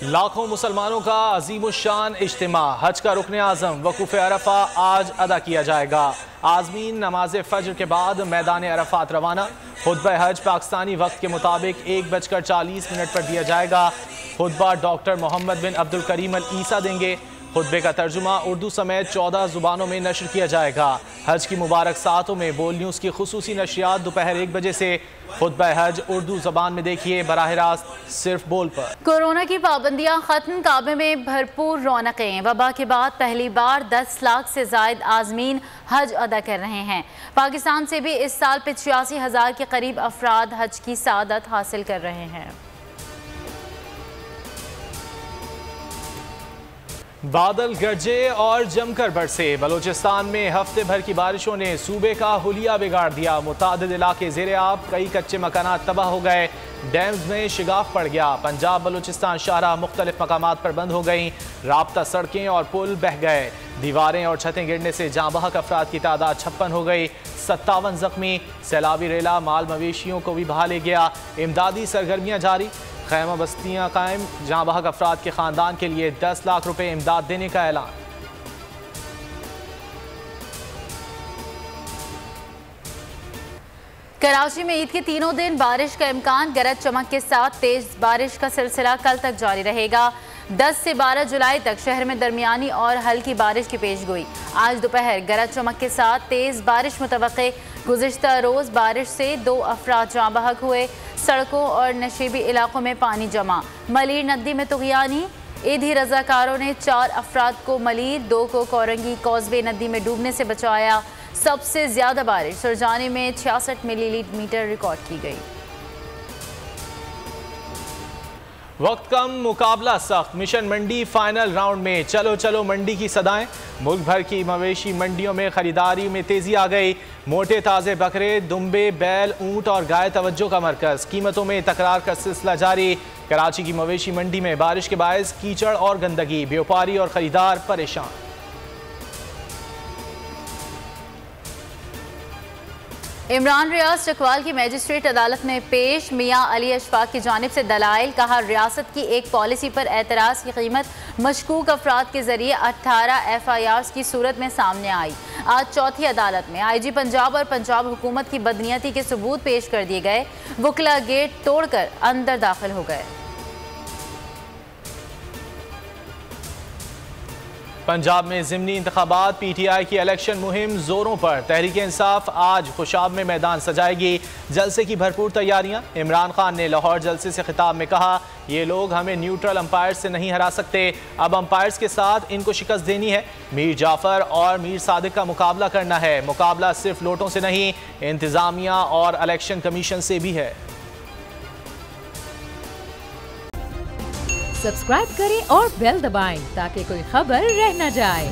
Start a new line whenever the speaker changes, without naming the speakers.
लाखों मुसलमानों का अजीमुशान इज्तिमा, हज का रुकन आज़म वकूफ़ अरफा आज अदा किया जाएगा। आज़मीन नमाज फ़ज्र के बाद मैदान अरफात रवाना। खुतबा हज पाकिस्तानी वक्त के मुताबिक 1:40 पर दिया जाएगा। खुतबा डॉक्टर मोहम्मद बिन अब्दुल करीम अल ईसा देंगे। खुतबे का तर्जुमा उर्दू समेत 14 ज़ुबानों में नशर किया जाएगा। हज की मुबारक सातों में बोल न्यूज़ की खुसूसी नशरियात दोपहर 1 बजे से। खुतबा हज उर्दू ज़बान में देखिए बराह रास्त सिर्फ बोल पर।
कोरोना की पाबंदियां खत्म, काबे में भरपूर रौनकें। वबा के बाद पहली बार 10 लाख से जायद आज़मीन हज अदा कर रहे हैं। पाकिस्तान से भी इस साल 85,000 के करीब अफराद हज की सादत हासिल कर रहे हैं।
बादल गरजे और जमकर बरसे। बलोचिस्तान में हफ्ते भर की बारिशों ने सूबे का हुलिया बिगाड़ दिया। मुतादिद इलाके ज़ेरे आब, कई कच्चे मकानात तबाह हो गए। डैम्स में शिगाफ पड़ गया। पंजाब बलोचिस्तान शाहराह मुख्तलिफ मकामात पर बंद हो गई। राब्ता सड़कें और पुल बह गए। दीवारें और छतें गिरने से जाँ बहक अफराद की तादाद 56 हो गई। 57 जख्मी। सैलाबी रेला माल मवेशियों को भी बहा ले गया। इमदादी सरगर्मियाँ जारी। खैमा बस्तियाँ कायम। जाँ बहक अफराद के ख़ानदान के लिए 10 लाख रुपए इमदाद देने का ऐलान।
कराची में ईद के तीनों दिन बारिश का इम्कान। गरज चमक के साथ तेज बारिश का सिलसिला कल तक जारी रहेगा। 10 से 12 जुलाई तक शहर में दरमियानी और हल्की बारिश की पेशगोई। आज दोपहर गरज चमक के साथ तेज बारिश मुतवक्के। गुज़िश्ता रोज़ बारिश से 2 अफराद जाँ बहक हुए। सड़कों और नशीबी इलाकों में पानी जमा। मलीर नदी में तुग़यानी। ईदी रज़ाकारों ने 4 अफराद को मलीर, 2 को कोरंगी कॉजवे नदी में डूबने से बचाया। सबसे ज्यादा बारिश सुरजानी में 66 मिलीमीटर रिकॉर्ड की गई।
वक्त कम, मुकाबला सख्त। मिशन मंडी फाइनल राउंड में चलो चलो मंडी की सदाएं। मुल्क भर की मवेशी मंडियों में खरीदारी में तेजी आ गई। मोटे ताज़े बकरे, दुम्बे, बैल, ऊंट और गाय तवज्जो का मरकज। कीमतों में तकरार का सिलसिला जारी। कराची की मवेशी मंडी में बारिश के बायस कीचड़ और गंदगी। व्यापारी और खरीदार परेशान।
इमरान रियाज चकवाल की मैजिस्ट्रेट अदालत में पेश। मियां अली अशफाक की जानिब से दलाइल। कहा, रियासत की एक पॉलिसी पर एतराज़ की कीमत मशकूक अफराद के जरिए 18 FIRs की सूरत में सामने आई। आज चौथी अदालत में IG पंजाब और पंजाब हुकूमत की बदनीयती के सबूत पेश कर दिए गए। वकला गेट तोड़कर अंदर दाखिल हो गए।
पंजाब में ज़िमनी इंतखाबात। PTI की इलेक्शन मुहिम जोरों पर। तहरीक इंसाफ आज खुशाब में मैदान सजाएगी। जलसे की भरपूर तैयारियां। इमरान खान ने लाहौर जलसे से खिताब में कहा, ये लोग हमें न्यूट्रल अंपायर्स से नहीं हरा सकते। अब अंपायर्स के साथ इनको शिकस्त देनी है। मीर जाफर और मीर सादिक का मुकाबला करना है। मुकाबला सिर्फ लोटों से नहीं, इंतजामिया और इलेक्शन कमीशन से भी है।
सब्सक्राइब करें और बेल दबाएं ताकि कोई खबर रह न जाए।